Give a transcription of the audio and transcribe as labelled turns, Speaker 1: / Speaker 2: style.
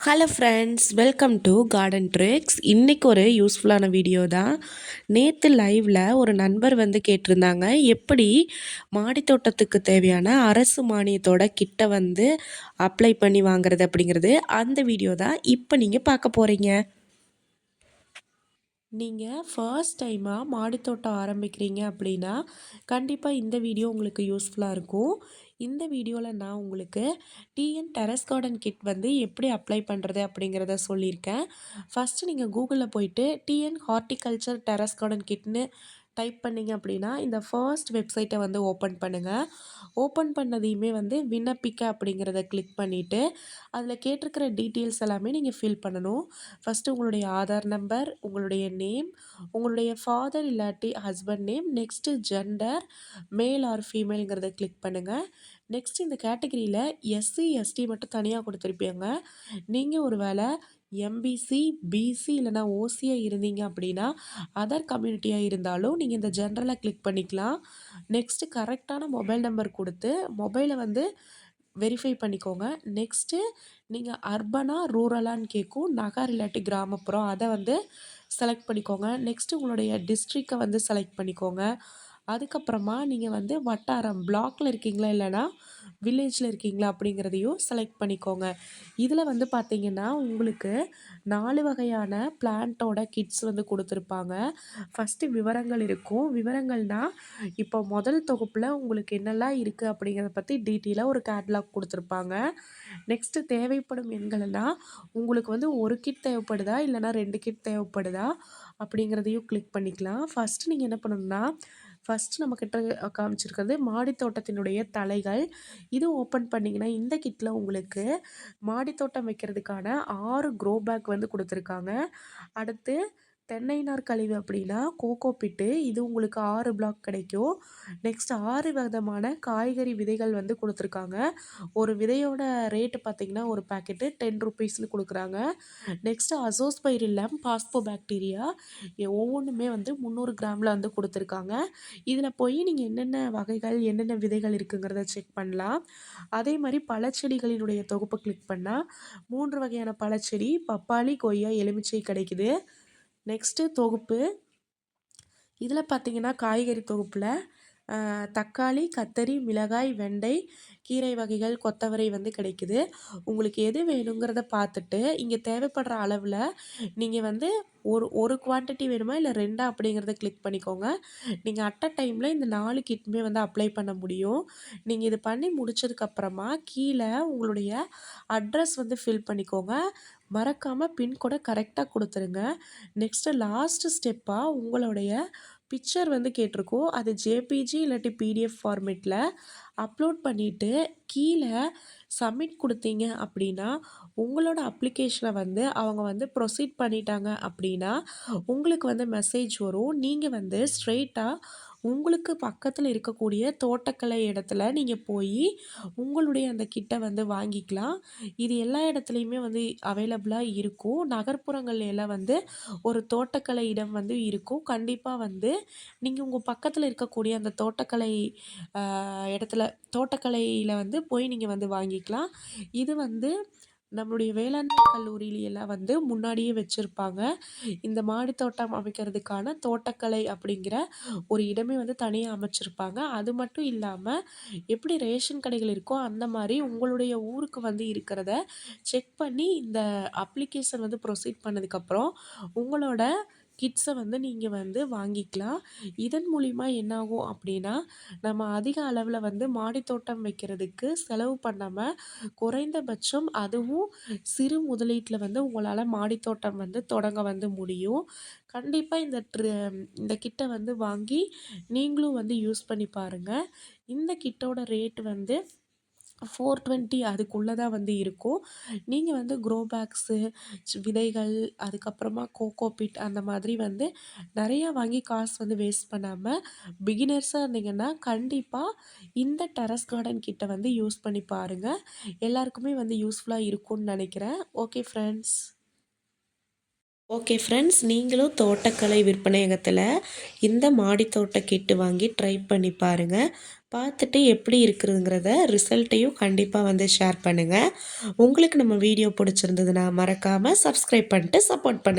Speaker 1: Hello friends, welcome to garden tricks. இன்றைக்கி ஒரு யூஸ்ஃபுல்லான வீடியோ தான். நேற்று லைவில் ஒரு நண்பர் வந்து கேட்டிருந்தாங்க, எப்படி மாடித்தோட்டத்துக்கு தேவையான அரசு மானியத்தோட கிட்ட வந்து அப்ளை பண்ணி வாங்குறது அப்படிங்கிறது. அந்த வீடியோ தான் இப்போ நீங்கள் பார்க்க போகிறீங்க. நீங்கள் ஃபர்ஸ்ட் டைமாக மாடித்தோட்டம் ஆரம்பிக்கிறீங்க அப்படின்னா கண்டிப்பாக இந்த வீடியோ உங்களுக்கு யூஸ்ஃபுல்லாக இருக்கும். இந்த வீடியோவில் நான் உங்களுக்கு டிஎன் டெரஸ் கார்டன் கிட் வந்து எப்படி அப்ளை பண்ணுறது அப்படிங்கிறத சொல்லியிருக்கேன். ஃபஸ்ட்டு நீங்கள் கூகுளில் போயிட்டு டிஎன் ஹார்டிகல்ச்சர் டெரஸ் கார்டன் கிட்னு டைப் பண்ணிங்க அப்படின்னா இந்த ஃபர்ஸ்ட் வெப்சைட்டை வந்து ஓப்பன் பண்ணுங்கள். ஓப்பன் பண்ணதையுமே வந்து விண்ணப்பிக்க அப்படிங்கிறத கிளிக் பண்ணிவிட்டு அதில் கேட்டிருக்கிற டீட்டெயில்ஸ் எல்லாமே நீங்கள் ஃபில் பண்ணணும். ஃபஸ்ட்டு உங்களுடைய ஆதார் நம்பர், உங்களுடைய நேம், உங்களுடைய ஃபாதர் இல்லாட்டி husband name, next gender male or ஃபீமேலுங்கிறத கிளிக் பண்ணுங்கள். நெக்ஸ்ட் இந்த கேட்டகரியில் எஸ்சி எஸ்டி மட்டும் தனியாக கொடுத்துருப்பீங்க. நீங்கள் ஒரு வேளை எம்பிசி பிசி இல்லைனா ஓசியாக இருந்தீங்க அப்படின்னா அதர் கம்யூனிட்டியாக இருந்தாலும் நீங்கள் இந்த ஜென்ரலாக கிளிக் பண்ணிக்கலாம். நெக்ஸ்ட்டு கரெக்டான மொபைல் நம்பர் கொடுத்து மொபைலை வந்து வெரிஃபை பண்ணிக்கோங்க. நெக்ஸ்ட்டு நீங்கள் அர்பனா ரூரலான்னு கேட்கும், நகர் இல்லாட்டி கிராமப்புறம் அதை வந்து செலக்ட் பண்ணிக்கோங்க. நெக்ஸ்ட்டு உங்களுடைய டிஸ்ட்ரிக்டை வந்து செலக்ட் பண்ணிக்கோங்க. அதுக்கப்புறமா நீங்கள் வந்து வட்டாரம் பிளாக்ல இருக்கீங்களா இல்லைனா வில்லேஜில் இருக்கீங்களா அப்படிங்கிறதையும் செலக்ட் பண்ணிக்கோங்க. இதில் வந்து பார்த்திங்கன்னா உங்களுக்கு 4 வகையான பிளான்ட்டோட கிட்ஸ் வந்து கொடுத்துருப்பாங்க. ஃபஸ்ட்டு விவரங்கள் இருக்கும். விவரங்கள்னால் இப்போ முதல் தொகுப்பில் உங்களுக்கு என்னெல்லாம் இருக்குது அப்படிங்கிறத பற்றி டீட்டெயிலாக ஒரு கேட்லாக் கொடுத்துருப்பாங்க. நெக்ஸ்ட்டு தேவைப்படும் எண்கள்னால் உங்களுக்கு வந்து ஒரு கிட் தேவைப்படுதா இல்லைனா 2 கிட் தேவைப்படுதா அப்படிங்கிறதையும் கிளிக் பண்ணிக்கலாம். ஃபஸ்ட்டு நீங்கள் என்ன பண்ணணும்னா ஃபஸ்ட்டு நம்மக்கிட்ட காமிச்சிருக்கிறது மாடித்தோட்டத்தினுடைய தலைகள். இது ஓப்பன் பண்ணிங்கன்னா இந்த கிட்டில் உங்களுக்கு மாடித்தோட்டம் வைக்கிறதுக்கான 6 க்ரோ பேக் வந்து கொடுத்துருக்காங்க. அடுத்து தென்னை நார் கழிவு அப்படின்னா கோகோ பிட்டு, இது உங்களுக்கு 6 பிளாக் கிடைக்கும். நெக்ஸ்ட் 6 விதமான காய்கறி விதைகள் வந்து கொடுத்துருக்காங்க. ஒரு விதையோட ரேட்டு பார்த்திங்கன்னா ஒரு பேக்கெட்டு 10 ருபீஸ்னு கொடுக்குறாங்க. நெக்ஸ்ட்டு அசோஸ்பைரில்லம் பாஸ்போ பாக்டீரியா ஒவ்வொன்றுமே வந்து 300 கிராமில் வந்து கொடுத்துருக்காங்க. இதில் போய் நீங்கள் என்னென்ன வகைகள் என்னென்ன விதைகள் இருக்குங்கிறத செக் பண்ணலாம். அதே மாதிரி பழச்செடிகளினுடைய தொகுப்பு கிளிக் பண்ணால் 3 வகையான பழச்செடி பப்பாளி, கொய்யா, எலுமிச்சை கிடைக்குது. நெக்ஸ்ட்டு தொகுப்பு இதில் பார்த்திங்கன்னா காய்கறி தொகுப்பில் தக்காளி, கத்தரி, மிளகாய், வெண்டை, கீரை வகைகள், கொத்தவரை வந்து கிடைக்குது. உங்களுக்கு எது வேணுங்கிறத பார்த்துட்டு இங்கே தேவைப்படுற அளவில் நீங்கள் வந்து ஒரு குவான்டிட்டி வேணுமா இல்லை 2 அப்படிங்கிறத கிளிக் பண்ணிக்கோங்க. நீங்கள் அட் அ டைமில் இந்த 4 கிட்டுமே வந்து அப்ளை பண்ண முடியும். நீங்கள் இது பண்ணி முடிச்சதுக்கப்புறமா கீழே உங்களுடைய அட்ரஸ் வந்து ஃபில் பண்ணிக்கோங்க. மறக்காமல் பின்கோடை கரெக்டாக கொடுத்துருங்க. நெக்ஸ்ட்டு லாஸ்ட்டு ஸ்டெப்பாக உங்களுடைய பிக்சர் வந்து கேட்டிருக்கோம். அது ஜேபிஜி இல்லாட்டி பிடிஎஃப் ஃபார்மேட்டில் அப்லோட் பண்ணிவிட்டு கீழே சப்மிட் கொடுத்தீங்க அப்படின்னா உங்களோட அப்ளிகேஷனை வந்து அவங்க வந்து ப்ரொசீட் பண்ணிட்டாங்க அப்படின்னா உங்களுக்கு வந்து மெசேஜ் வரும். நீங்கள் வந்து ஸ்ட்ரெயிட்டாக உங்களுக்கு பக்கத்தில் இருக்கக்கூடிய தோட்டக்கலை இடத்துல நீங்கள் போய் உங்களுடைய அந்த கிட்டை வந்து வாங்கிக்கலாம். இது எல்லா இடத்துலையுமே வந்து அவைலபிளாக இருக்கும். நகர்ப்புறங்கள்ல எல்லாம் வந்து ஒரு தோட்டக்கலை இடம் வந்து இருக்கும். கண்டிப்பாக வந்து நீங்கள் உங்கள் பக்கத்தில் இருக்கக்கூடிய அந்த தோட்டக்கலை இடத்துல தோட்டக்கலையில் வந்து போய் நீங்கள் வந்து வாங்கிக்கலாம். இது வந்து நம்மளுடைய வேளாண்மை கல்லூரியிலெல்லாம் வந்து முன்னாடியே வச்சுருப்பாங்க. இந்த மாடித்தோட்டம் அமைக்கிறதுக்கான தோட்டக்கலை அப்படிங்கிற ஒரு இடமே வந்து தனியாக அமைச்சிருப்பாங்க. அது மட்டும் இல்லாமல் எப்படி ரேஷன் கடைகள் இருக்கோ அந்த மாதிரி உங்களுடைய ஊருக்கு வந்து இருக்கிறத செக் பண்ணி இந்த அப்ளிகேஷன் வந்து ப்ரொசீட் பண்ணதுக்கப்புறம் உங்களோட கிட்ஸை வந்து நீங்கள் வந்து வாங்கிக்கலாம். இதன் மூலிமா என்னாகும் அப்படின்னா நம்ம அதிக அளவில் வந்து மாடித்தோட்டம் வைக்கிறதுக்கு செலவு பண்ணாமல் குறைந்தபட்சம் அதுவும் சிறு முதலீட்டில் வந்து உங்களால் மாடித்தோட்டம் வந்து தொடங்க வந்து முடியும். கண்டிப்பாக இந்த கிட்டை வந்து வாங்கி நீங்களும் வந்து யூஸ் பண்ணி பாருங்கள். இந்த கிட்டோட ரேட் வந்து 420 அதுக்குள்ளே தான் வந்து இருக்கும். நீங்கள் வந்து க்ரோ பேக்ஸு, விதைகள், அதுக்கப்புறமா கோகோ பிட் அந்த மாதிரி வந்து நிறையா வாங்கி காசு வந்து வேஸ்ட் பண்ணாமல் பிகினர்ஸாக இருந்தீங்கன்னா கண்டிப்பாக இந்த டெரஸ் கார்டன் கிட்டை வந்து யூஸ் பண்ணி பாருங்கள். எல்லாருக்குமே வந்து யூஸ்ஃபுல்லாக இருக்கும்னு நினைக்கிறேன். Okay friends. ஓகே ஃப்ரெண்ட்ஸ், நீங்களும் தோட்டக்கலை விற்பனையகத்தில் இந்த மாடித்தோட்ட கிட்டு வாங்கி ட்ரை பண்ணி பாருங்கள். பார்த்துட்டு எப்படி இருக்குதுங்கிறத ரிசல்ட்டையும் கண்டிப்பாக வந்து ஷேர் பண்ணுங்கள். உங்களுக்கு நம்ம வீடியோ பிடிச்சிருந்ததுன்னா மறக்காமல் சப்ஸ்கிரைப் பண்ணிட்டு சப்போர்ட் பண்ணுங்கள்.